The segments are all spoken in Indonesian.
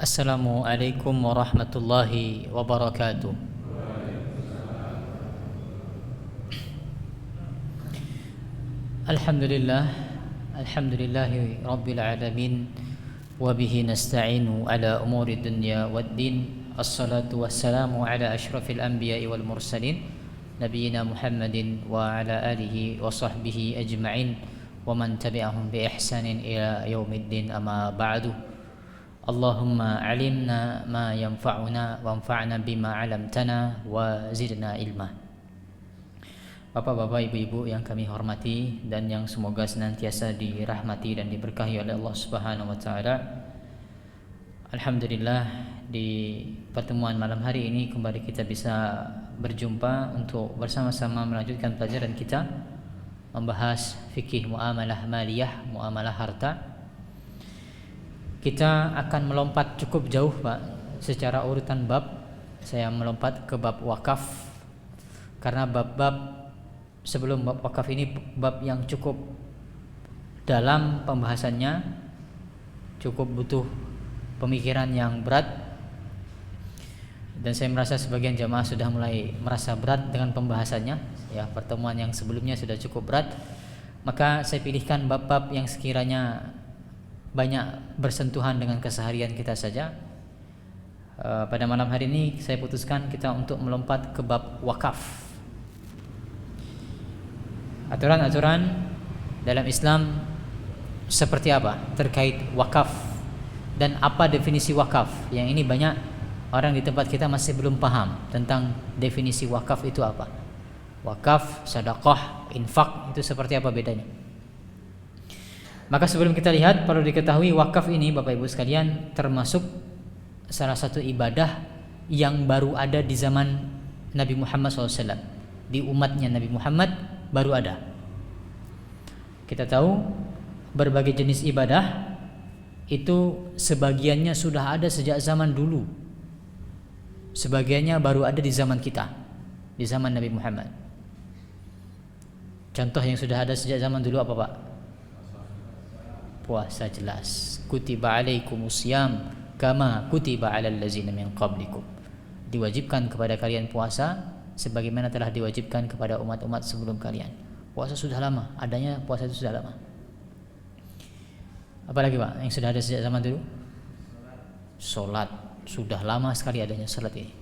Assalamualaikum warahmatullahi wabarakatuh. Alhamdulillah, alhamdulillahi rabbil alamin, wa bihi nasta'inu ala umuri dunya waddin. Assalatu wassalamu ala asyrafil anbiya'i wal mursalin, nabiyyina Muhammadin wa ala alihi wa sahbihi ajma'in, wa man tabi'ahum bi ihsanin ila yaumiddin, amma ba'du. Allahumma alimna ma yanfa'una wanfa'na bima 'allamtana wa zidna ilma. Bapak-bapak, ibu-ibu yang kami hormati dan yang semoga senantiasa dirahmati dan diberkahi oleh Allah Subhanahu wa taala. Alhamdulillah, di pertemuan malam hari ini kembali kita bisa berjumpa untuk bersama-sama melanjutkan pelajaran kita membahas fikih muamalah maliyah, muamalah harta. Kita akan melompat cukup jauh, Pak, secara urutan bab. Saya melompat ke bab wakaf karena bab-bab sebelum bab wakaf ini bab yang cukup dalam pembahasannya, cukup butuh pemikiran yang berat, dan saya merasa sebagian jamaah sudah mulai merasa berat dengan pembahasannya. Ya, pertemuan yang sebelumnya sudah cukup berat, maka saya pilihkan bab-bab yang sekiranya banyak bersentuhan dengan keseharian kita saja. Pada malam hari ini saya putuskan kita untuk melompat ke bab wakaf. Aturan-aturan dalam Islam seperti apa terkait wakaf dan apa definisi wakaf. Yang ini banyak orang di tempat kita masih belum paham tentang definisi wakaf itu apa. Wakaf, sedekah, infak itu seperti apa bedanya. Maka sebelum kita lihat, perlu diketahui wakaf ini, Bapak Ibu sekalian, termasuk salah satu ibadah yang baru ada di zaman Nabi Muhammad SAW. Di umatnya Nabi Muhammad baru ada. Kita tahu berbagai jenis ibadah itu sebagiannya sudah ada sejak zaman dulu, sebagiannya baru ada di zaman kita, di zaman Nabi Muhammad. Contoh yang sudah ada sejak zaman dulu apa, Pak? Puasa, jelas. Kutiba alaikumusiyam kama kutiba alal ladzina min qablikum. Diwajibkan kepada kalian puasa sebagaimana telah diwajibkan kepada umat-umat sebelum kalian. Puasa sudah lama, adanya puasa itu sudah lama. Apalagi, Pak, yang sudah ada sejak zaman dulu? Salat, sudah lama sekali adanya salat ini.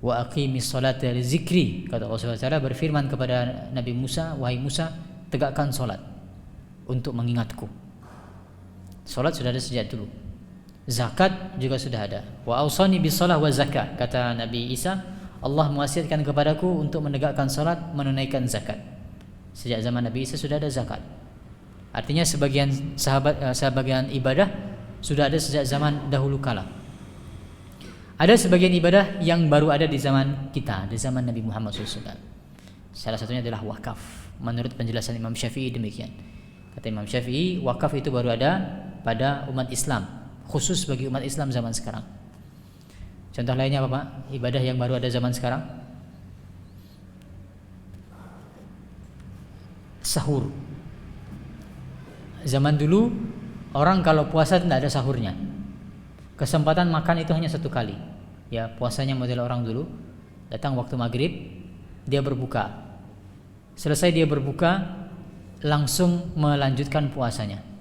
Wa aqimis salata li zikri, kata Allah Subhanahu wa taala berfirman kepada Nabi Musa, wahai Musa, tegakkan salat untuk mengingatku. Salat sudah ada sejak dulu. Zakat juga sudah ada. Wa ausani bis shalah wa zakat, kata Nabi Isa, Allah mewasiatkan kepadaku untuk menegakkan salat, menunaikan zakat. Sejak zaman Nabi Isa sudah ada zakat. Artinya sebagian sebagian ibadah sudah ada sejak zaman dahulu kala. Ada sebagian ibadah yang baru ada di zaman kita, di zaman Nabi Muhammad SAW. Salah satunya adalah wakaf. Menurut penjelasan Imam Syafi'i demikian. Kata Imam Syafi'i, wakaf itu baru ada pada umat Islam, khusus bagi umat Islam zaman sekarang. Contoh lainnya apa, Pak? Ibadah yang baru ada zaman sekarang? Sahur. Zaman dulu orang kalau puasa tidak ada sahurnya. Kesempatan makan itu hanya satu kali. Ya, puasanya model orang dulu, datang waktu maghrib, dia berbuka. Selesai dia berbuka, langsung melanjutkan puasanya.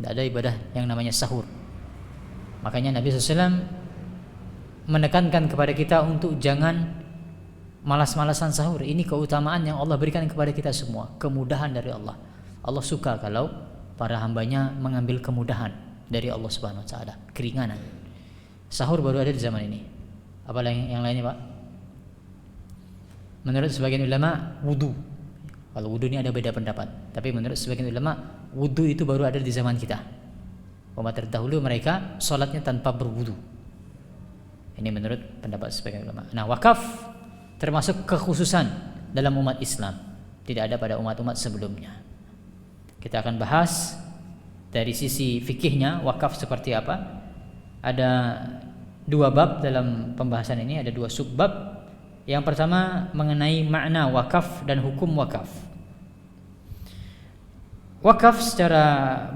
Tidak ada ibadah yang namanya sahur. Makanya Nabi SAW menekankan kepada kita untuk jangan malas-malasan sahur. Ini keutamaan yang Allah berikan kepada kita semua, kemudahan dari Allah. Allah suka kalau para hambanya mengambil kemudahan dari Allah Subhanahu wa taala, keringanan. Sahur baru ada di zaman ini. Apa yang lainnya, Pak? Menurut sebagian ulama, wudu. Kalau wudu ini ada beda pendapat, tapi menurut sebagian ulama wudu itu baru ada di zaman kita. Umat terdahulu mereka sholatnya tanpa berwudu. Ini menurut pendapat sebagian ulama. Nah, wakaf termasuk kekhususan dalam umat Islam, tidak ada pada umat-umat sebelumnya. Kita akan bahas dari sisi fikihnya wakaf seperti apa. Ada dua bab dalam pembahasan ini, ada dua subbab. Yang pertama mengenai makna wakaf dan hukum wakaf. Wakaf secara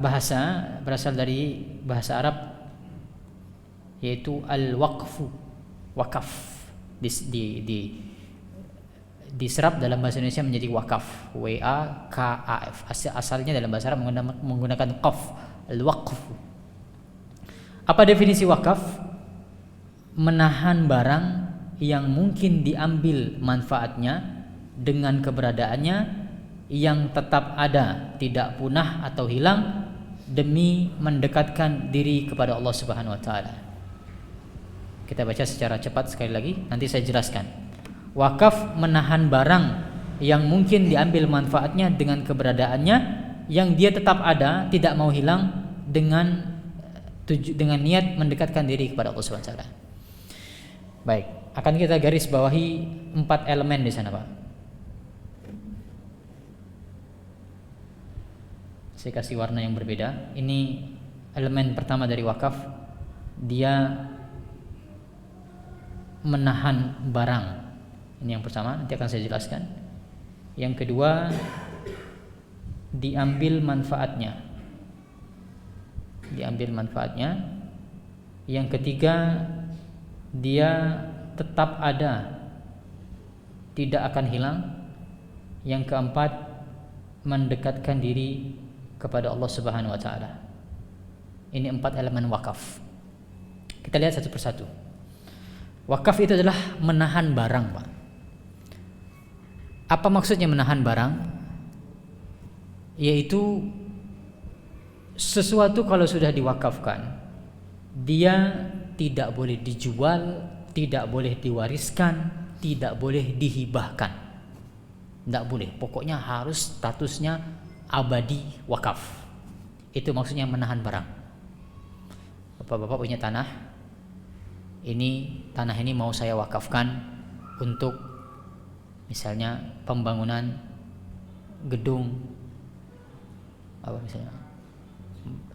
bahasa berasal dari bahasa Arab yaitu al-waqfu, wakaf. Diserap dalam bahasa Indonesia menjadi wakaf, WAKAF. Asalnya dalam bahasa Arab menggunakan qaf, al-waqfu. Apa definisi wakaf? Menahan barang yang mungkin diambil manfaatnya dengan keberadaannya yang tetap ada, tidak punah atau hilang, demi mendekatkan diri kepada Allah Subhanahu wa taala. Kita baca secara cepat sekali lagi, nanti saya jelaskan. Wakaf menahan barang yang mungkin diambil manfaatnya dengan keberadaannya yang dia tetap ada, tidak mau hilang, dengan niat mendekatkan diri kepada Allah Subhanahu wa taala. Baik, akan kita garis bawahi 4 elemen di sana, Pak. Saya kasih warna yang berbeda. Ini elemen pertama dari wakaf, dia menahan barang. Ini yang pertama, nanti akan saya jelaskan. Yang kedua, diambil manfaatnya. Yang ketiga, dia tetap ada, tidak akan hilang. Yang keempat, mendekatkan diri kepada Allah Subhanahu wa taala. Ini 4 elemen wakaf. Kita lihat satu persatu. Wakaf itu adalah menahan barang, Pak. Apa maksudnya menahan barang? Yaitu sesuatu kalau sudah diwakafkan, dia tidak boleh dijual, tidak boleh diwariskan, tidak boleh dihibahkan. Tidak boleh, pokoknya harus statusnya abadi wakaf. Itu maksudnya menahan barang. Bapak-bapak punya tanah, tanah ini mau saya wakafkan untuk misalnya pembangunan gedung apa misalnya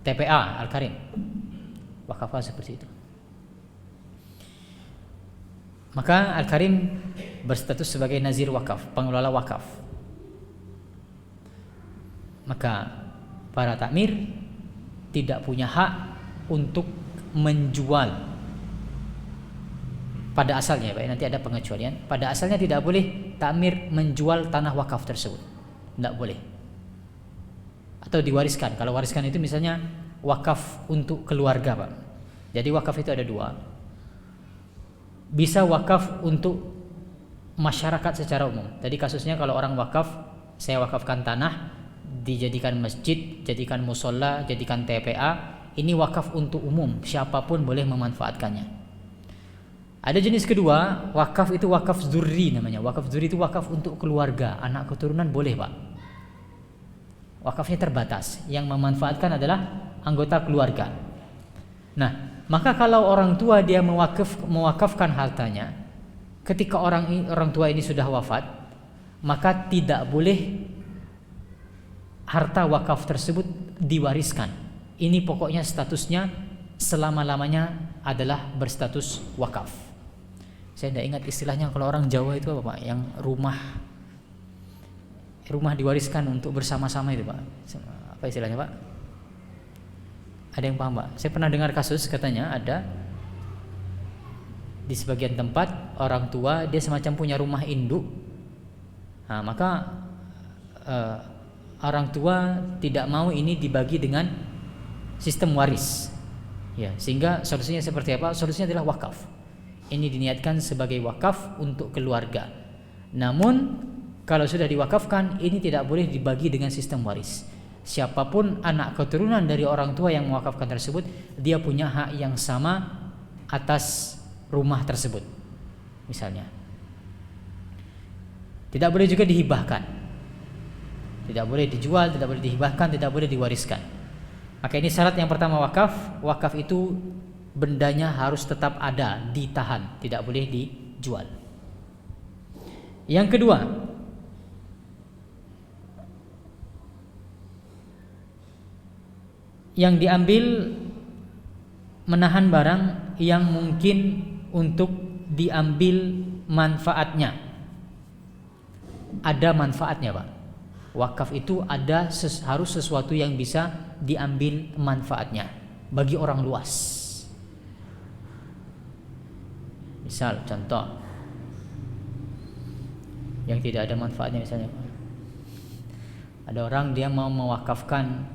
TPA Al-Karim, wakafkan seperti itu. Maka Al-Karim berstatus sebagai nazir wakaf, pengelola wakaf. Maka para takmir tidak punya hak untuk menjual. Pada asalnya, Pak, nanti ada pengecualian. Pada asalnya tidak boleh takmir menjual tanah wakaf tersebut, tidak boleh. Atau diwariskan. Kalau wariskan itu misalnya wakaf untuk keluarga, Pak. Jadi wakaf itu ada 2. Bisa wakaf untuk masyarakat secara umum. Tadi kasusnya kalau orang wakaf, saya wakafkan tanah, dijadikan masjid, jadikan musola, jadikan TPA. Ini wakaf untuk umum, siapapun boleh memanfaatkannya. Ada jenis kedua, wakaf itu wakaf zurri namanya. Wakaf zurri itu wakaf untuk keluarga, anak keturunan boleh, Pak. Wakafnya terbatas, yang memanfaatkan adalah anggota keluarga. Nah, maka kalau orang tua dia mewakafkan hartanya, ketika orang tua ini sudah wafat, maka tidak boleh harta wakaf tersebut diwariskan. Ini pokoknya statusnya selama-lamanya adalah berstatus wakaf. Saya tidak ingat istilahnya kalau orang Jawa itu apa, Pak? Yang rumah diwariskan untuk bersama-sama itu, Pak. Apa istilahnya, Pak? Ada yang paham, Pak? Saya pernah dengar kasus, katanya ada di sebagian tempat orang tua dia semacam punya rumah induk. Nah, maka orang tua tidak mau ini dibagi dengan sistem waris. Ya, sehingga solusinya seperti apa? Solusinya adalah wakaf. Ini diniatkan sebagai wakaf untuk keluarga. Namun kalau sudah diwakafkan, ini tidak boleh dibagi dengan sistem waris. Siapapun anak keturunan dari orang tua yang mewakafkan tersebut, dia punya hak yang sama atas rumah tersebut. Misalnya, tidak boleh juga dihibahkan, tidak boleh dijual, tidak boleh dihibahkan, tidak boleh diwariskan. Maka ini syarat yang pertama wakaf. Wakaf itu bendanya harus tetap ada, ditahan, tidak boleh dijual. Yang kedua, yang diambil menahan barang yang mungkin untuk diambil manfaatnya. Ada manfaatnya, Pak. Wakaf itu harus sesuatu yang bisa diambil manfaatnya bagi orang luas. Misal contoh yang tidak ada manfaatnya, misalnya ada orang dia mau mewakafkan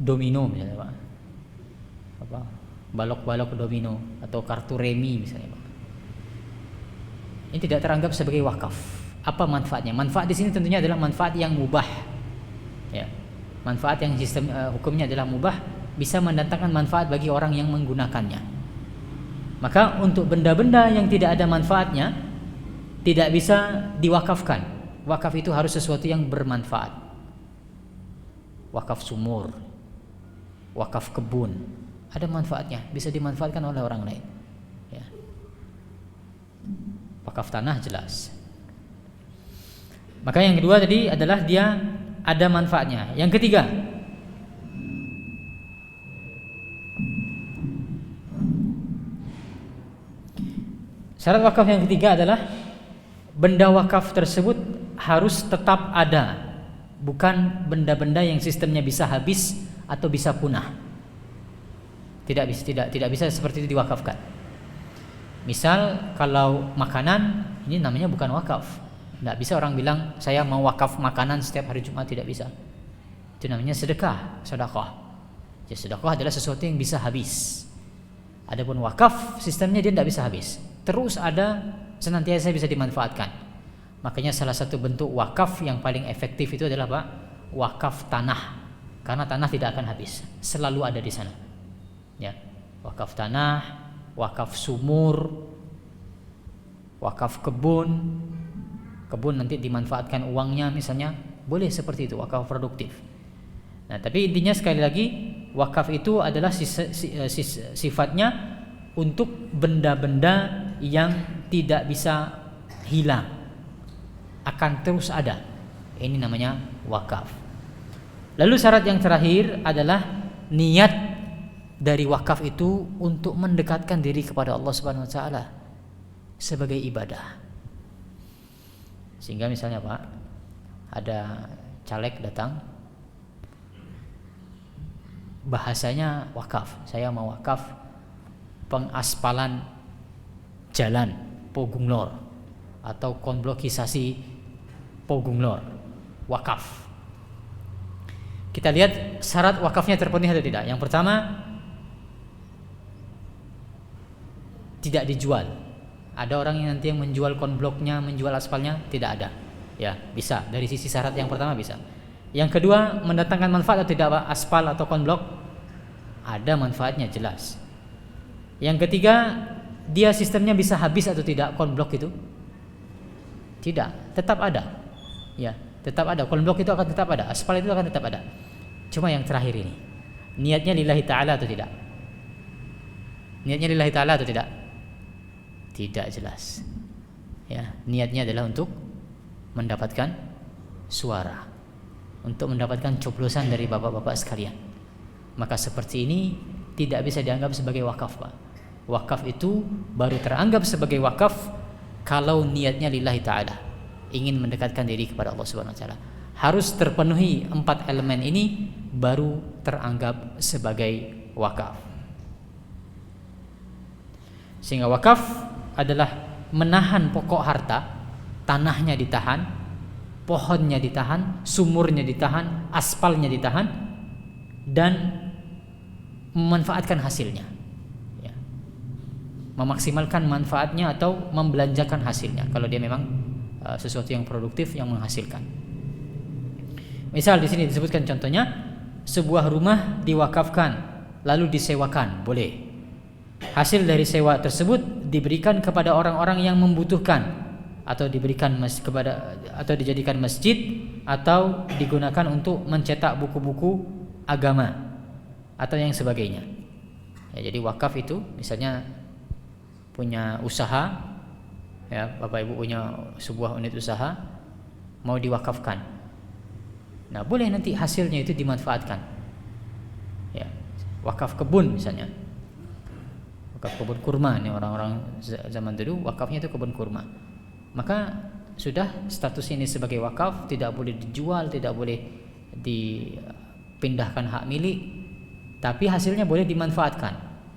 domino misalnya Pak, apa, balok-balok domino atau kartu remi misalnya Pak. Ini tidak teranggap sebagai wakaf. Apa manfaatnya? Manfaat di sini tentunya adalah manfaat yang mubah. Ya. Manfaat yang sistem hukumnya adalah mubah, bisa mendatangkan manfaat bagi orang yang menggunakannya. Maka untuk benda-benda yang tidak ada manfaatnya tidak bisa diwakafkan. Wakaf itu harus sesuatu yang bermanfaat. Wakaf sumur, wakaf kebun, ada manfaatnya, bisa dimanfaatkan oleh orang lain. Ya. Wakaf tanah jelas. Maka yang kedua tadi adalah dia ada manfaatnya. Yang ketiga, syarat wakaf yang ketiga adalah benda wakaf tersebut harus tetap ada, bukan benda-benda yang sistemnya bisa habis atau bisa punah. Tidak bisa seperti itu diwakafkan. Misal kalau makanan, ini namanya bukan wakaf. Tidak bisa orang bilang saya mau wakaf makanan setiap hari Jumat, tidak bisa. Itu namanya sedekah. Jadi sedekah adalah sesuatu yang bisa habis. Adapun wakaf sistemnya dia tidak bisa habis, terus ada, senantiasa bisa dimanfaatkan. Makanya salah satu bentuk wakaf yang paling efektif itu adalah Pak, wakaf tanah. Karena tanah tidak akan habis, selalu ada di sana. Ya, wakaf tanah, wakaf sumur, wakaf kebun. Kebun nanti dimanfaatkan uangnya misalnya, boleh seperti itu, wakaf produktif. Nah, tapi intinya sekali lagi, wakaf itu adalah sifatnya untuk benda-benda yang tidak bisa hilang, akan terus ada. Ini namanya wakaf. Lalu syarat yang terakhir adalah niat dari wakaf itu untuk mendekatkan diri kepada Allah Subhanahu wa taala sebagai ibadah. Sehingga misalnya Pak, ada caleg datang, bahasanya wakaf, saya mau wakaf pengaspalan jalan Pogunglor atau konblokisasi Pogunglor, wakaf. Kita lihat syarat wakafnya terpenuhi atau tidak. Yang pertama, tidak dijual. Ada orang yang nanti yang menjual konbloknya, menjual aspalnya, tidak ada. Ya, bisa. Dari sisi syarat yang pertama bisa. Yang kedua, mendatangkan manfaat atau tidak Pak, aspal atau konblok? Ada manfaatnya jelas. Yang ketiga, dia sistemnya bisa habis atau tidak konblok itu? Tidak, tetap ada. Ya, tetap ada. Konblok itu akan tetap ada, aspal itu akan tetap ada. Cuma yang terakhir ini, niatnya lillahi ta'ala atau tidak? Niatnya lillahi ta'ala atau tidak? Tidak jelas. Ya, niatnya adalah untuk mendapatkan suara, untuk mendapatkan coblosan dari bapak-bapak sekalian. Maka seperti ini tidak bisa dianggap sebagai wakaf, Pak. Wakaf itu baru teranggap sebagai wakaf kalau niatnya lillahi ta'ala, ingin mendekatkan diri kepada Allah Subhanahu wa taala. Harus terpenuhi 4 elemen ini baru teranggap sebagai wakaf. Sehingga wakaf adalah menahan pokok harta, tanahnya ditahan, pohonnya ditahan, sumurnya ditahan, aspalnya ditahan, dan memanfaatkan hasilnya, ya. Memaksimalkan manfaatnya atau membelanjakan hasilnya kalau dia memang sesuatu yang produktif yang menghasilkan. Misal di sini disebutkan contohnya, sebuah rumah diwakafkan lalu disewakan, boleh. Hasil dari sewa tersebut diberikan kepada orang-orang yang membutuhkan, atau diberikan atau dijadikan masjid, atau digunakan untuk mencetak buku-buku agama atau yang sebagainya. Ya, jadi wakaf itu misalnya punya usaha, ya, Bapak Ibu punya sebuah unit usaha mau diwakafkan. Nah, boleh nanti hasilnya itu dimanfaatkan. Ya, wakaf kebun misalnya. Wakaf kebun kurma, ini orang-orang zaman dulu wakafnya itu kebun kurma. Maka sudah status ini sebagai wakaf, tidak boleh dijual, tidak boleh dipindahkan hak milik, tapi hasilnya boleh dimanfaatkan.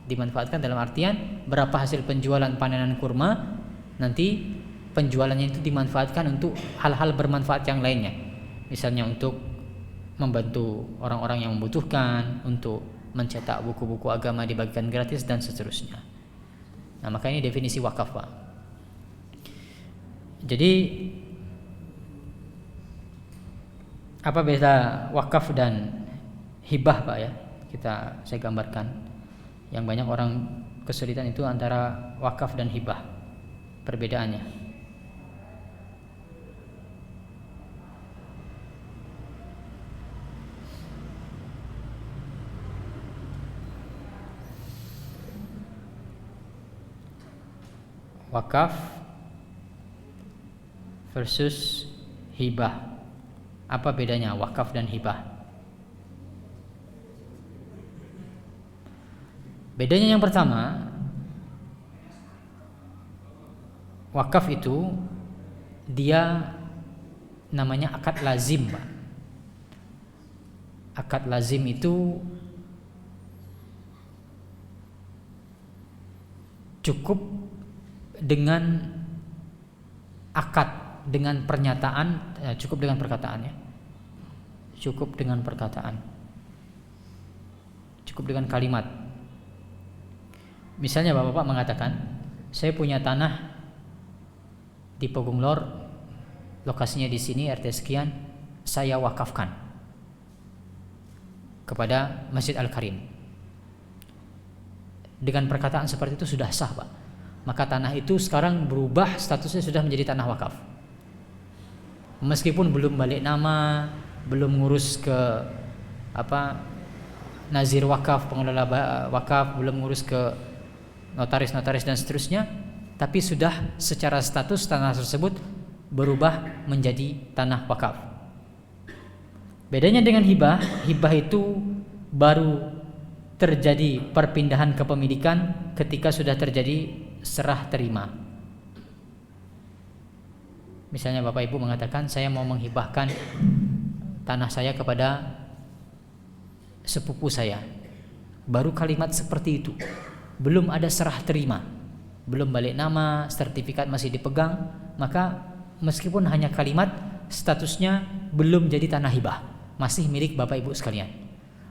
Dimanfaatkan dalam artian berapa hasil penjualan panenan kurma, nanti penjualannya itu dimanfaatkan untuk hal-hal bermanfaat yang lainnya. Misalnya untuk membantu orang-orang yang membutuhkan, untuk mencetak buku-buku agama dibagikan gratis dan seterusnya. Nah, maka ini definisi wakaf, Pak. Jadi apa beda wakaf dan hibah, Pak ya? Saya gambarkan. Yang banyak orang kesulitan itu antara wakaf dan hibah. Perbedaannya. Wakaf versus hibah. Apa bedanya wakaf dan hibah? Bedanya yang pertama, wakaf itu dia namanya akad lazim, Pak. Akad lazim itu cukup dengan akad, dengan pernyataan, cukup dengan perkataan ya. Cukup dengan perkataan. Cukup dengan kalimat. Misalnya Bapak mengatakan, saya punya tanah di Pogung Lor, lokasinya di sini, RT sekian, saya wakafkan kepada Masjid Al-Karim. Dengan perkataan seperti itu sudah sah, Pak. Maka tanah itu sekarang berubah, statusnya sudah menjadi tanah wakaf. Meskipun belum balik nama, belum ngurus ke nazir wakaf, pengelola wakaf, belum ngurus ke notaris dan seterusnya, tapi sudah secara status tanah tersebut berubah menjadi tanah wakaf. Bedanya dengan hibah, hibah itu baru terjadi perpindahan kepemilikan ketika sudah terjadi serah terima. Misalnya Bapak Ibu mengatakan, saya mau menghibahkan tanah saya kepada sepupu saya. Baru kalimat seperti itu, belum ada serah terima, belum balik nama, sertifikat masih dipegang, maka meskipun hanya kalimat, statusnya belum jadi tanah hibah, masih milik Bapak Ibu sekalian.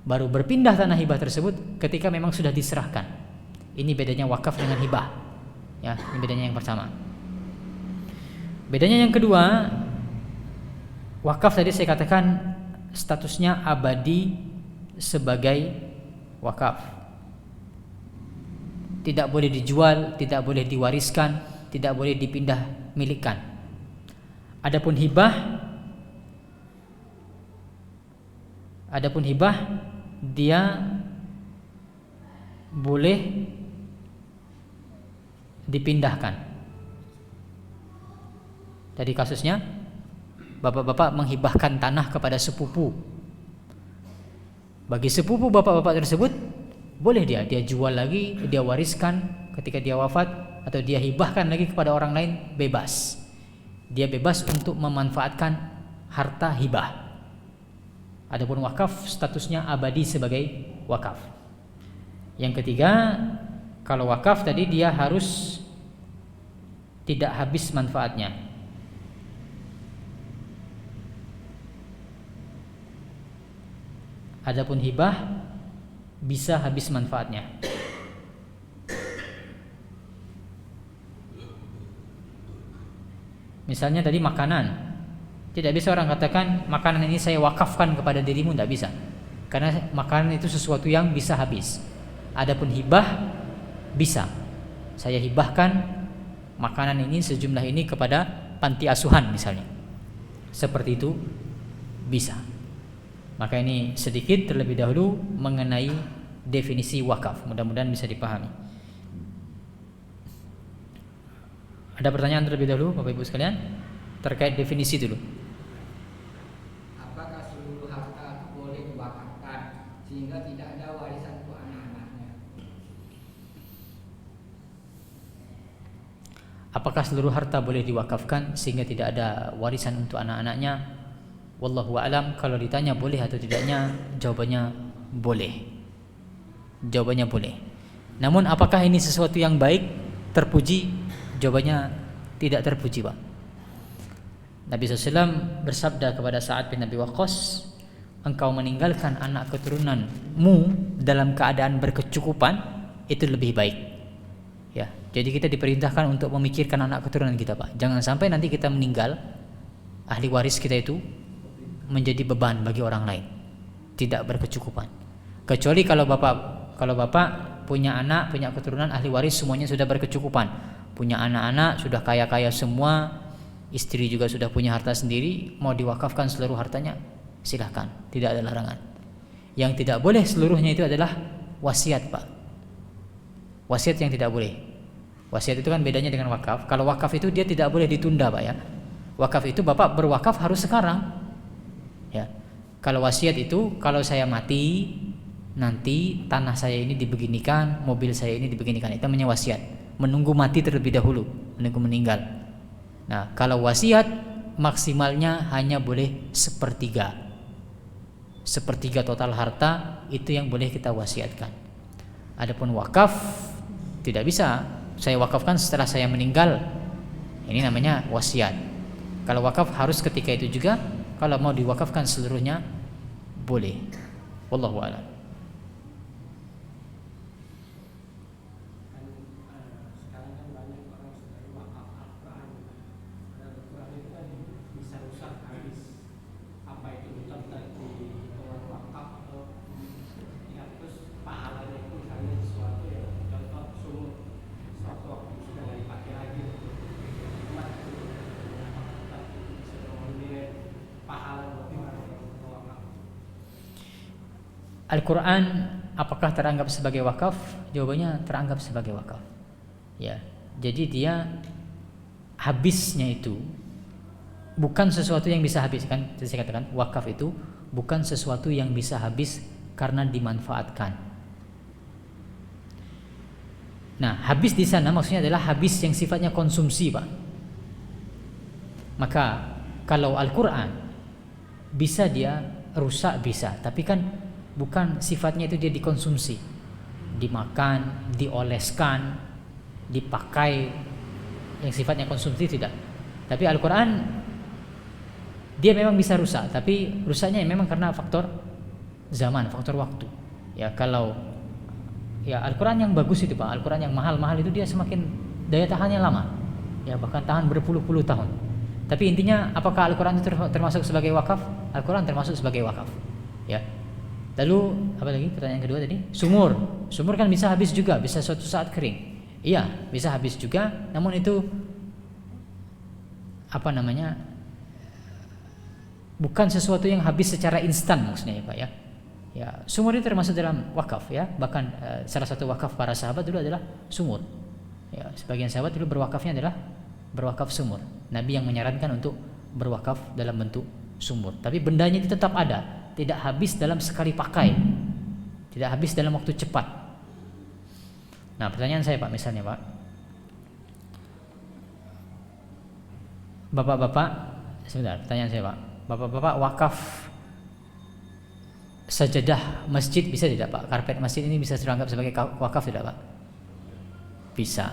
Baru berpindah tanah hibah tersebut ketika memang sudah diserahkan. Ini bedanya wakaf dengan hibah. Ya, ini bedanya yang pertama. Bedanya yang kedua, wakaf tadi saya katakan statusnya abadi sebagai wakaf. Tidak boleh dijual, tidak boleh diwariskan, tidak boleh dipindah milikkan. Adapun hibah dia boleh dipindahkan. Tadi kasusnya bapak-bapak menghibahkan tanah kepada sepupu. Bagi sepupu bapak-bapak tersebut boleh dia jual lagi, dia wariskan ketika dia wafat, atau dia hibahkan lagi kepada orang lain, bebas. Dia bebas untuk memanfaatkan harta hibah. Adapun wakaf statusnya abadi sebagai wakaf. Yang ketiga, kalau wakaf tadi dia harus tidak habis manfaatnya. Adapun hibah bisa habis manfaatnya. Misalnya tadi makanan, tidak bisa orang katakan makanan ini saya wakafkan kepada dirimu, tidak bisa, karena makanan itu sesuatu yang bisa habis. Adapun hibah bisa, saya hibahkan makanan ini sejumlah ini kepada panti asuhan misalnya, seperti itu bisa. Maka ini sedikit terlebih dahulu mengenai definisi wakaf. Mudah-mudahan bisa dipahami. Ada pertanyaan terlebih dahulu Bapak Ibu sekalian terkait definisi dulu. Apakah seluruh harta boleh diwakafkan sehingga tidak ada warisan untuk anak-anaknya? Apakah seluruh harta boleh diwakafkan sehingga tidak ada warisan untuk anak-anaknya? Wallahu a'lam. Kalau ditanya boleh atau tidaknya, jawabannya boleh. Jawabannya boleh. Namun apakah ini sesuatu yang baik, terpuji? Jawabannya tidak terpuji, Pak. Nabi SAW bersabda kepada Sa'ad bin Abi Waqqas, engkau meninggalkan anak keturunanmu dalam keadaan berkecukupan, itu lebih baik. Ya, jadi kita diperintahkan untuk memikirkan anak keturunan kita, Pak. Jangan sampai nanti kita meninggal, ahli waris kita itu menjadi beban bagi orang lain, tidak berkecukupan. Kecuali kalau bapak punya anak, punya keturunan ahli waris semuanya sudah berkecukupan, punya anak-anak sudah kaya-kaya semua, istri juga sudah punya harta sendiri, mau diwakafkan seluruh hartanya, silahkan, tidak ada larangan. Yang tidak boleh seluruhnya itu adalah wasiat, Pak. Wasiat yang tidak boleh. Wasiat itu kan bedanya dengan wakaf. Kalau wakaf itu dia tidak boleh ditunda, Pak, ya. Wakaf itu bapak berwakaf harus sekarang, ya. Kalau wasiat itu, kalau saya mati nanti tanah saya ini dibeginikan, mobil saya ini dibeginikan, itu namanya wasiat. Menunggu mati terlebih dahulu, menunggu meninggal. Nah, kalau wasiat maksimalnya hanya boleh sepertiga total harta, itu yang boleh kita wasiatkan. Adapun wakaf tidak bisa saya wakafkan setelah saya meninggal, ini namanya wasiat. Kalau wakaf harus ketika itu juga, kalau mau diwakafkan seluruhnya boleh. Wallahu a'lam. Al-Quran apakah teranggap sebagai wakaf? Jawabannya teranggap sebagai wakaf. Ya, jadi dia habisnya itu bukan sesuatu yang bisa habis, kan? Saya katakan wakaf itu bukan sesuatu yang bisa habis karena dimanfaatkan. Nah, habis di sana maksudnya adalah habis yang sifatnya konsumsi, Pak. Maka kalau Al-Quran bisa dia rusak, bisa, tapi kan bukan sifatnya itu dia dikonsumsi, dimakan, dioleskan, dipakai, yang sifatnya konsumsi tidak. Tapi Al-Quran dia memang bisa rusak, tapi rusaknya memang karena faktor zaman, faktor waktu. Ya, kalau ya Al-Quran yang bagus itu, Pak, Al-Quran yang mahal-mahal itu dia semakin daya tahannya lama, ya bahkan tahan berpuluh-puluh tahun. Tapi intinya apakah Al-Quran itu termasuk sebagai wakaf? Al-Quran termasuk sebagai wakaf, ya. Lalu apa lagi pertanyaan kedua tadi? Sumur kan bisa habis juga, bisa suatu saat kering. Iya, bisa habis juga, namun itu apa namanya? Bukan sesuatu yang habis secara instan maksudnya, ya, Pak, ya. Ya, sumur itu termasuk dalam wakaf, ya. Bahkan salah satu wakaf para sahabat dulu adalah sumur. Ya, sebagian sahabat dulu berwakafnya adalah berwakaf sumur. Nabi yang menyarankan untuk berwakaf dalam bentuk sumur. Tapi bendanya itu tetap ada. Tidak habis dalam sekali pakai, tidak habis dalam waktu cepat. Nah, pertanyaan saya, Pak, misalnya, Pak, bapak-bapak, sebentar, pertanyaan saya, Pak, bapak-bapak wakaf sajadah masjid bisa tidak, Pak? Karpet masjid ini bisa teranggap sebagai wakaf tidak, Pak? Bisa.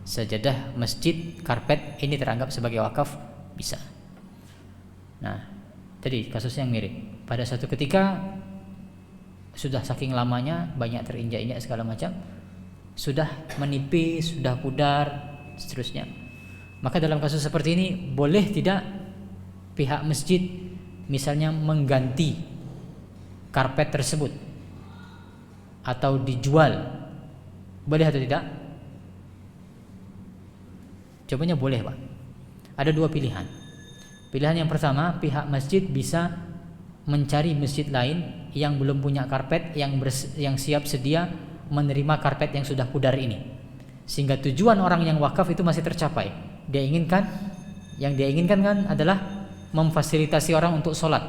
Sajadah masjid, karpet ini teranggap sebagai wakaf, bisa. Nah, tadi kasusnya yang mirip. Pada suatu ketika sudah saking lamanya, banyak terinjak-injak segala macam, sudah menipis, sudah pudar, seterusnya. Maka dalam kasus seperti ini boleh tidak pihak masjid misalnya mengganti karpet tersebut atau dijual? Boleh atau tidak? Jawabannya boleh, Pak. Ada dua pilihan. Pilihan yang pertama, pihak masjid bisa mencari masjid lain yang belum punya karpet, yang siap sedia menerima karpet yang sudah pudar ini, sehingga tujuan orang yang wakaf itu masih tercapai. Yang dia inginkan kan adalah memfasilitasi orang untuk sholat.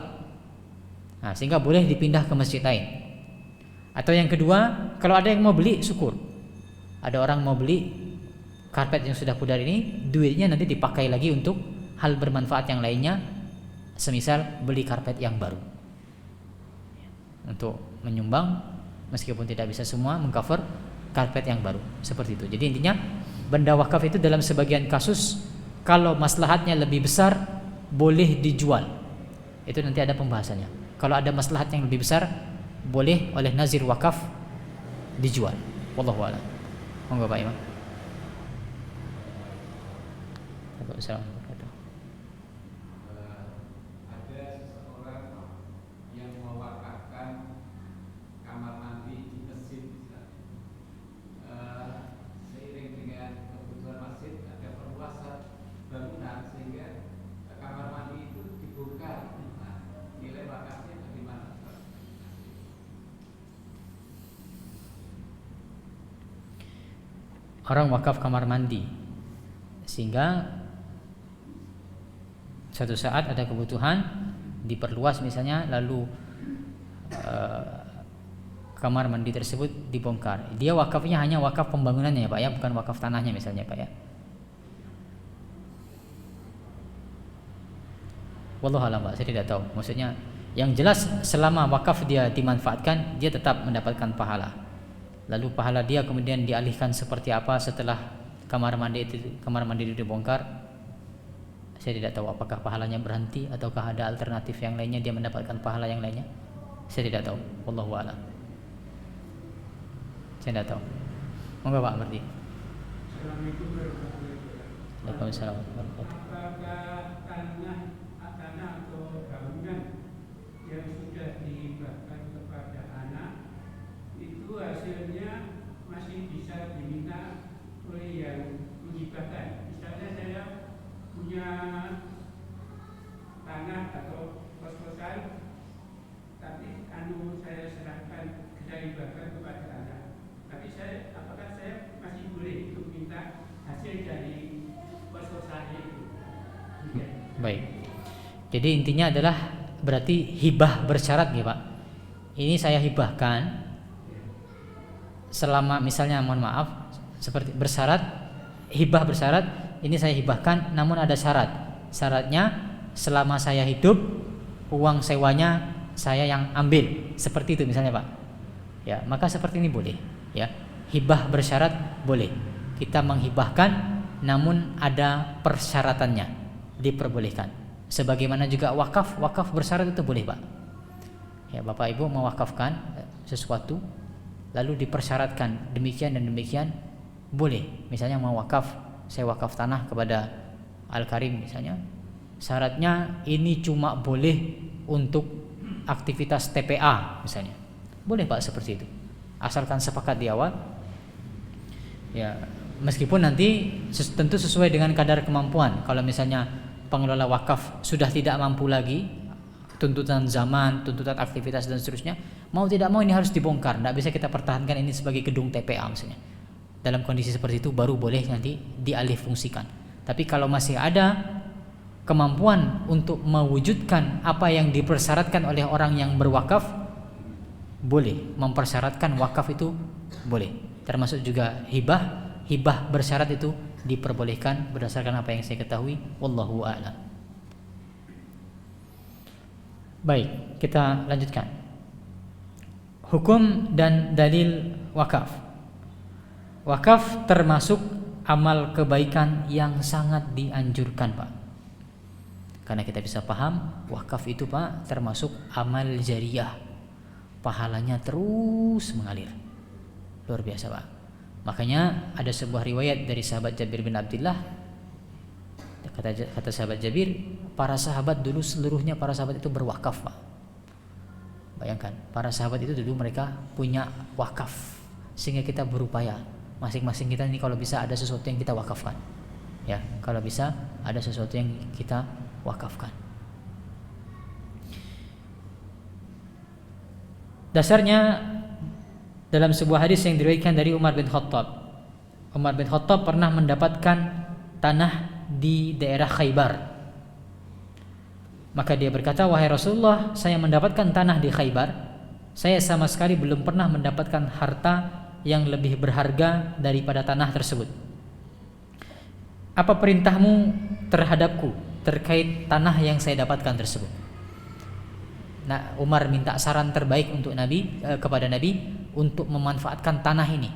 Nah, sehingga boleh dipindah ke masjid lain. Atau yang kedua, kalau ada yang mau beli, syukur. Ada orang mau beli karpet yang sudah pudar ini, duitnya nanti dipakai lagi untuk hal bermanfaat yang lainnya, semisal beli karpet yang baru, untuk menyumbang meskipun tidak bisa semua mengcover, karpet yang baru, seperti itu. Jadi intinya benda wakaf itu dalam sebagian kasus kalau maslahatnya lebih besar boleh dijual. Itu nanti ada pembahasannya. Kalau ada maslahat yang lebih besar boleh oleh nazir wakaf dijual. Wallahu a'lam. Monggo Pak Imam. Assalamualaikum. Ada seseorang yang mewakafkan kamar mandi di masjid misalnya. Seiring dengan kebutuhan masjid ada perluasan bangunan sehingga kamar mandi itu dibongkar. Nah, nilai wakafnya bagaimana? Orang wakaf kamar mandi sehingga suatu saat ada kebutuhan diperluas misalnya, lalu kamar mandi tersebut dibongkar. Dia wakafnya hanya wakaf pembangunannya ya Pak ya, bukan wakaf tanahnya misalnya Pak ya. Wallahu a'lam Pak, saya tidak tahu. Maksudnya yang jelas selama wakaf dia dimanfaatkan, dia tetap mendapatkan pahala. Lalu pahala dia kemudian dialihkan seperti apa setelah kamar mandi itu dibongkar, saya tidak tahu apakah pahalanya berhenti ataukah ada alternatif yang lainnya dia mendapatkan pahala yang lainnya. Saya tidak tahu. Wallahu a'lam. Saya tidak tahu. Monggo Pak Mardi. Assalamualaikum warahmatullahi wabarakatuh. Waalaikumsalam warahmatullahi wabarakatuh. Apakah tanah atau bangunan yang sudah dihibahkan kepada anak itu hasilnya masih bisa diminta oleh yang menghibahkan? Misalnya saya punya tanah atau kos-kosan, tapi saya serahkan, saya hibahkan kepada anak. Tapi apakah saya masih boleh untuk minta hasil dari kos-kosannya itu? Baik. Jadi intinya adalah berarti hibah bersyarat ya Pak. Ini saya hibahkan selama misalnya mohon maaf seperti bersyarat, hibah bersyarat, ini saya hibahkan namun ada syarat. Syaratnya selama saya hidup uang sewanya saya yang ambil, seperti itu misalnya Pak. Ya, maka seperti ini boleh ya. Hibah bersyarat boleh. Kita menghibahkan namun ada persyaratannya, diperbolehkan. Sebagaimana juga wakaf bersyarat itu boleh Pak. Ya, Bapak Ibu mewakafkan sesuatu lalu dipersyaratkan demikian dan demikian, boleh. Misalnya mau wakaf, saya wakaf tanah kepada Al-Karim misalnya, syaratnya ini cuma boleh untuk aktivitas TPA misalnya, boleh Pak seperti itu, asalkan sepakat di awal. Ya, meskipun nanti tentu sesuai dengan kadar kemampuan. Kalau misalnya pengelola wakaf sudah tidak mampu lagi, tuntutan zaman, tuntutan aktivitas dan seterusnya, mau tidak mau ini harus dibongkar, tidak bisa kita pertahankan ini sebagai gedung TPA misalnya. Dalam kondisi seperti itu baru boleh nanti dialih fungsikan. Tapi kalau masih ada kemampuan untuk mewujudkan apa yang dipersyaratkan oleh orang yang berwakaf, boleh mempersyaratkan wakaf itu boleh. Termasuk juga hibah bersyarat itu diperbolehkan berdasarkan apa yang saya ketahui. Wallahu a'lam. Baik, kita lanjutkan. Hukum dan dalil wakaf. Wakaf termasuk amal kebaikan yang sangat dianjurkan Pak. Karena kita bisa paham wakaf itu Pak termasuk amal jariyah, pahalanya terus mengalir, luar biasa Pak. Makanya ada sebuah riwayat dari sahabat Jabir bin Abdullah, kata sahabat Jabir, para sahabat dulu seluruhnya para sahabat itu berwakaf Pak. Bayangkan, para sahabat itu dulu mereka punya wakaf, sehingga kita berupaya masing-masing kita ini kalau bisa ada sesuatu yang kita wakafkan. Ya, kalau bisa ada sesuatu yang kita wakafkan. Dasarnya dalam sebuah hadis yang diriwayatkan dari Umar bin Khattab. Umar bin Khattab pernah mendapatkan tanah di daerah Khaybar. Maka dia berkata, "Wahai Rasulullah, saya mendapatkan tanah di Khaybar. Saya sama sekali belum pernah mendapatkan harta yang lebih berharga daripada tanah tersebut. Apa perintahmu terhadapku terkait tanah yang saya dapatkan tersebut?" Nah, Umar minta saran terbaik untuk kepada Nabi untuk memanfaatkan tanah ini.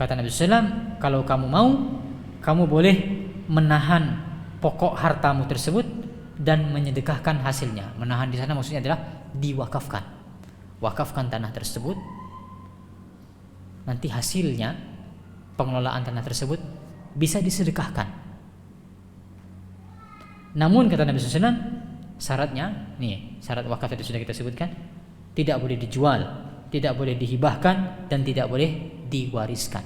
Kata Nabi SAW, kalau kamu mau, kamu boleh menahan pokok hartamu tersebut dan menyedekahkan hasilnya. Menahan di sana maksudnya adalah diwakafkan. Wakafkan tanah tersebut, nanti hasilnya pengelolaan tanah tersebut bisa disedekahkan. Namun kata Nabi SAW, syaratnya, nih syarat wakaf itu sudah kita sebutkan, tidak boleh dijual, tidak boleh dihibahkan, dan tidak boleh diwariskan.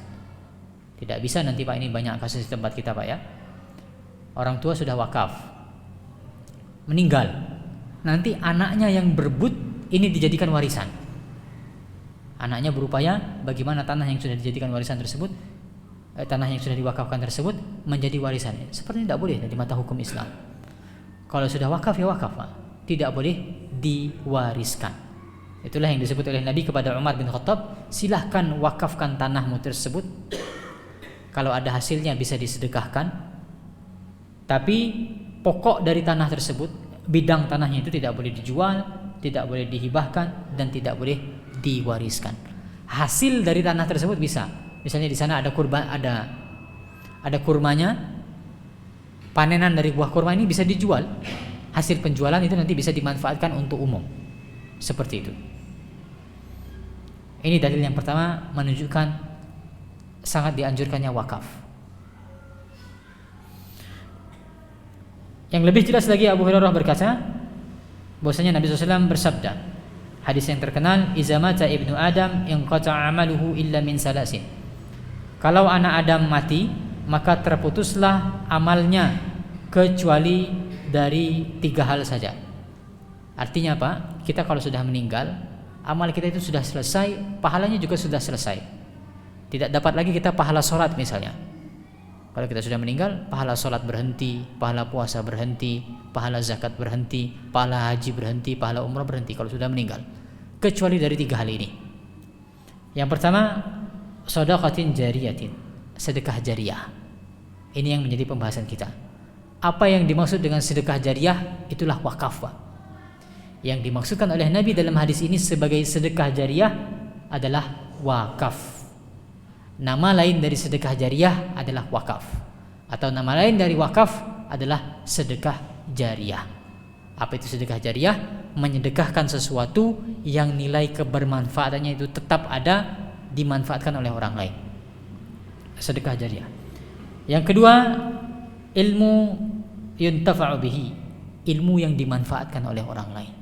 Tidak bisa nanti Pak, ini banyak kasus di tempat kita Pak ya. Orang tua sudah wakaf, meninggal, nanti anaknya yang berebut ini dijadikan warisan. Anaknya berupaya bagaimana tanah yang sudah dijadikan warisan tersebut, tanah yang sudah diwakafkan tersebut menjadi warisan. Seperti tidak boleh dari mata hukum Islam. Kalau sudah wakaf ya wakaf Pak, tidak boleh diwariskan. Itulah yang disebut oleh Nabi kepada Umar bin Khattab, silahkan wakafkan tanahmu tersebut, kalau ada hasilnya bisa disedekahkan, tapi pokok dari tanah tersebut, bidang tanahnya itu tidak boleh dijual, tidak boleh dihibahkan, dan tidak boleh diwariskan. Hasil dari tanah tersebut bisa, misalnya di sana ada kurban, ada kurmanya, panenan dari buah kurma ini bisa dijual, hasil penjualan itu nanti bisa dimanfaatkan untuk umum, seperti itu. Ini dalil yang pertama menunjukkan sangat dianjurkannya wakaf. Yang lebih jelas lagi, Abu Hurairah berkata bahwasanya Nabi SAW bersabda, hadis yang terkenal, iza mata ibnu Adam inqata'a amaluhu illa min salasin. Kalau anak Adam mati, maka terputuslah amalnya kecuali dari 3 hal saja. Artinya apa? Kita kalau sudah meninggal, amal kita itu sudah selesai, pahalanya juga sudah selesai. Tidak dapat lagi kita pahala sholat misalnya. Kalau kita sudah meninggal, pahala sholat berhenti, pahala puasa berhenti, pahala zakat berhenti, pahala haji berhenti, pahala umrah berhenti kalau sudah meninggal. Kecuali dari 3 hal ini. Yang pertama, shadaqatin jariyatin, sedekah jariah. Ini yang menjadi pembahasan kita. Apa yang dimaksud dengan sedekah jariah? Itulah wakaf Pak. Yang dimaksudkan oleh Nabi dalam hadis ini sebagai sedekah jariah adalah wakaf. Nama lain dari sedekah jariah adalah wakaf, atau nama lain dari wakaf adalah sedekah jariah. Apa itu sedekah jariah? Menyedekahkan sesuatu yang nilai kebermanfaatannya itu tetap ada, dimanfaatkan oleh orang lain. Sedekah jariah. Yang kedua, ilmu yuntafa'u bihi, ilmu yang dimanfaatkan oleh orang lain.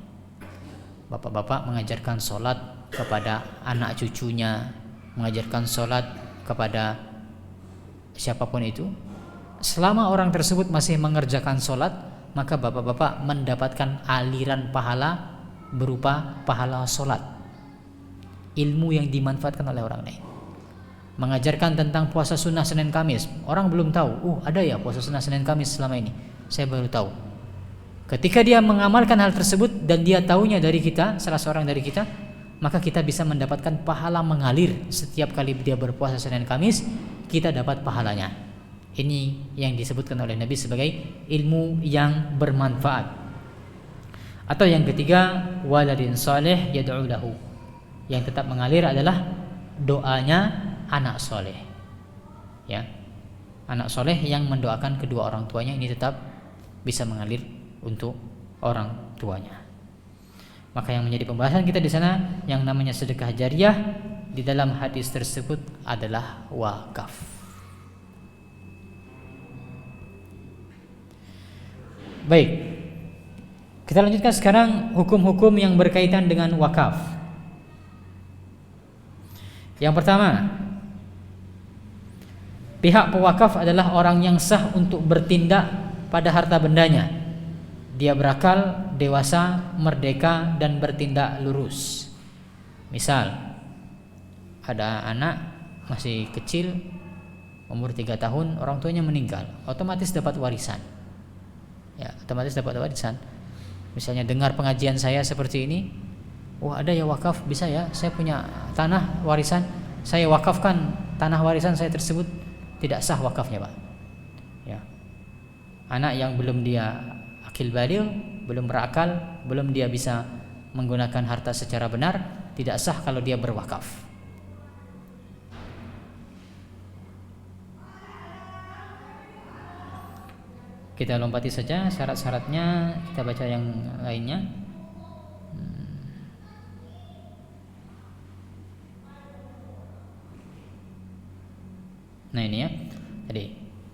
Bapak-bapak mengajarkan sholat kepada anak cucunya, mengajarkan sholat kepada siapapun itu. Selama orang tersebut masih mengerjakan sholat, maka bapak-bapak mendapatkan aliran pahala berupa pahala sholat. Ilmu yang dimanfaatkan oleh orang lain. Mengajarkan tentang puasa sunnah Senin Kamis, orang belum tahu, ada ya puasa sunnah Senin Kamis selama ini, saya baru tahu. Ketika dia mengamalkan hal tersebut dan dia tahunya dari kita, salah seorang dari kita, maka kita bisa mendapatkan pahala mengalir. Setiap kali dia berpuasa Senin Kamis, kita dapat pahalanya. Ini yang disebutkan oleh Nabi sebagai ilmu yang bermanfaat. Atau yang ketiga, waladin saleh yad'u lahu, yang tetap mengalir adalah doanya anak soleh. Ya, anak soleh yang mendoakan kedua orang tuanya, ini tetap bisa mengalir untuk orang tuanya. Maka yang menjadi pembahasan kita di sana yang namanya sedekah jariah di dalam hadis tersebut adalah wakaf. Baik, kita lanjutkan sekarang hukum-hukum yang berkaitan dengan wakaf. Yang pertama, pihak pewakaf adalah orang yang sah untuk bertindak pada harta bendanya. Dia berakal, dewasa, merdeka, dan bertindak lurus. Misal, ada anak masih kecil, umur 3 tahun, orang tuanya meninggal, otomatis dapat warisan. Ya, otomatis dapat warisan. Misalnya dengar pengajian saya seperti ini, ada ya wakaf, bisa ya, saya punya tanah warisan, saya wakafkan tanah warisan saya tersebut. Tidak sah wakafnya Pak. Ya. Anak yang belum dia akil baligh, belum berakal, belum dia bisa menggunakan harta secara benar, tidak sah kalau dia berwakaf. Kita lompati saja syarat-syaratnya, kita baca yang lainnya. Nah ini ya. Jadi,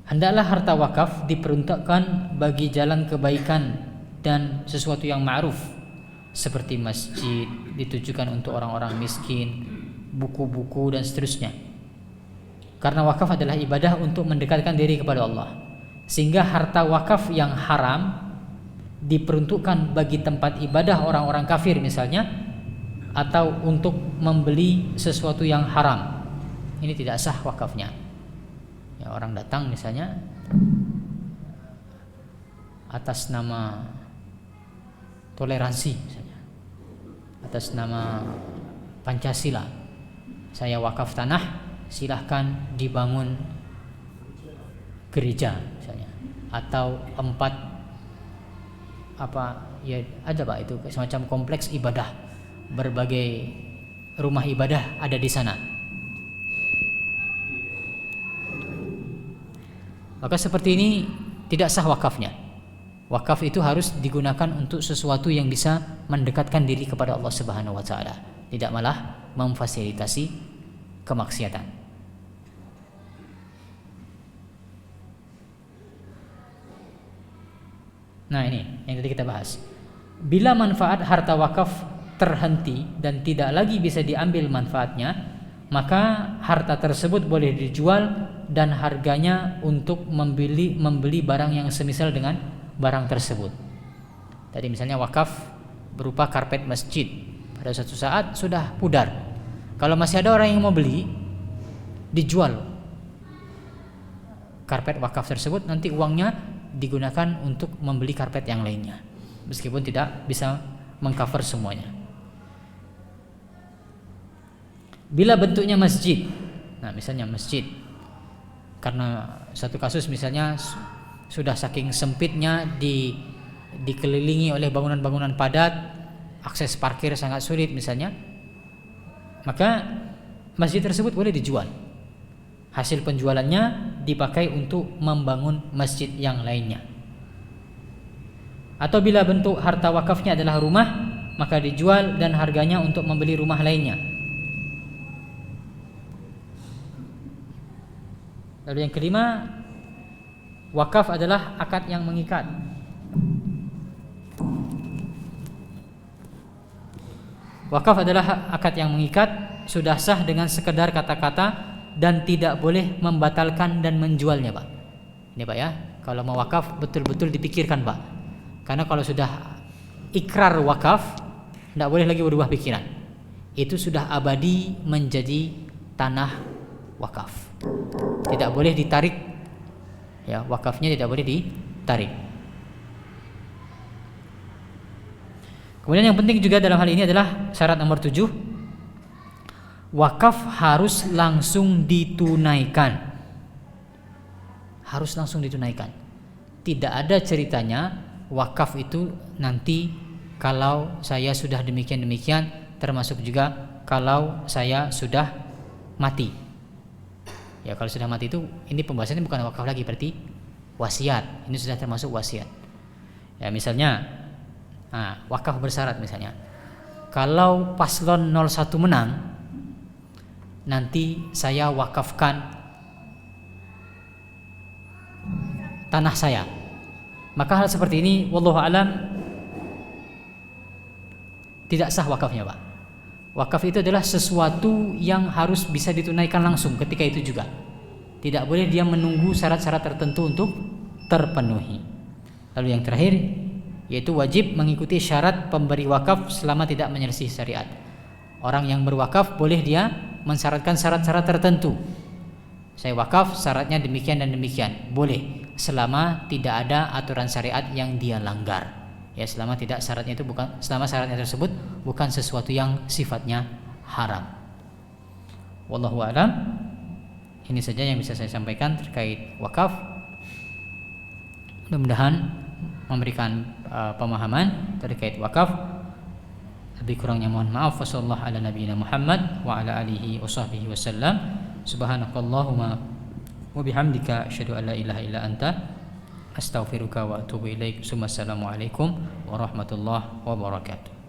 hendaklah harta wakaf diperuntukkan bagi jalan kebaikan dan sesuatu yang ma'ruf, seperti masjid ditujukan untuk orang-orang miskin, buku-buku dan seterusnya. Karena wakaf adalah ibadah untuk mendekatkan diri kepada Allah. Sehingga harta wakaf yang haram diperuntukkan bagi tempat ibadah orang-orang kafir misalnya, atau untuk membeli sesuatu yang haram. Ini tidak sah wakafnya. Ya, orang datang misalnya atas nama toleransi misalnya, atas nama Pancasila, saya wakaf tanah, silahkan dibangun gereja misalnya, atau 4 ya ada Pak, itu semacam kompleks ibadah, berbagai rumah ibadah ada di sana. Maka seperti ini tidak sah wakafnya. Wakaf itu harus digunakan untuk sesuatu yang bisa mendekatkan diri kepada Allah Subhanahu wa taala, tidak malah memfasilitasi kemaksiatan. Nah, ini yang tadi kita bahas. Bila manfaat harta wakaf terhenti dan tidak lagi bisa diambil manfaatnya, maka harta tersebut boleh dijual dan harganya untuk membeli barang yang semisal dengan barang tersebut. Tadi misalnya wakaf berupa karpet masjid, pada suatu saat sudah pudar. Kalau masih ada orang yang mau beli, dijual karpet wakaf tersebut, nanti uangnya digunakan untuk membeli karpet yang lainnya, meskipun tidak bisa mengcover semuanya. Bila bentuknya masjid, nah misalnya masjid, karena satu kasus misalnya sudah saking sempitnya dikelilingi oleh bangunan-bangunan padat, akses parkir sangat sulit misalnya, maka masjid tersebut boleh dijual. Hasil penjualannya dipakai untuk membangun masjid yang lainnya. Atau bila bentuk harta wakafnya adalah rumah, maka dijual dan harganya untuk membeli rumah lainnya. Lalu yang kelima, wakaf adalah akad yang mengikat. Wakaf adalah akad yang mengikat, sudah sah dengan sekedar kata-kata dan tidak boleh membatalkan dan menjualnya, Pak. Ini Pak ya, kalau mau wakaf betul-betul dipikirkan, Pak. Karena kalau sudah ikrar wakaf, tidak boleh lagi berubah pikiran. Itu sudah abadi menjadi tanah wakaf. Tidak boleh ditarik. Ya, wakafnya tidak boleh ditarik. Kemudian yang penting juga dalam hal ini adalah syarat nomor 7. Wakaf harus langsung ditunaikan. Harus langsung ditunaikan. Tidak ada ceritanya wakaf itu nanti kalau saya sudah demikian-demikian, termasuk juga kalau saya sudah mati. Ya, kalau sudah mati itu, ini pembahasannya bukan wakaf lagi, berarti wasiat. Ini sudah termasuk wasiat. Ya, misalnya wakaf bersyarat misalnya. Kalau paslon 01 menang, nanti saya wakafkan tanah saya. Maka hal seperti ini wallahu alam tidak sah wakafnya, Pak. Wakaf itu adalah sesuatu yang harus bisa ditunaikan langsung ketika itu juga. Tidak boleh dia menunggu syarat-syarat tertentu untuk terpenuhi. Lalu yang terakhir, yaitu wajib mengikuti syarat pemberi wakaf selama tidak menyelisih syariat. Orang yang berwakaf boleh dia mensyaratkan syarat-syarat tertentu. Saya wakaf syaratnya demikian dan demikian, boleh, selama tidak ada aturan syariat yang dia langgar. Ya, selama syaratnya tersebut bukan sesuatu yang sifatnya haram. Wallahu a'lam. Ini saja yang bisa saya sampaikan terkait wakaf. Mudah-mudahan memberikan pemahaman terkait wakaf. Lebih kurangnya mohon maaf. Wassallallahu ala nabiyina Muhammad wa ala alihi washabbihi wasallam. Subhanakallahumma wa bihamdika asyhadu an la ilaha illa anta Astaghfiruka wa atubu ilaik. Assalamualaikum warahmatullahi wabarakatuh.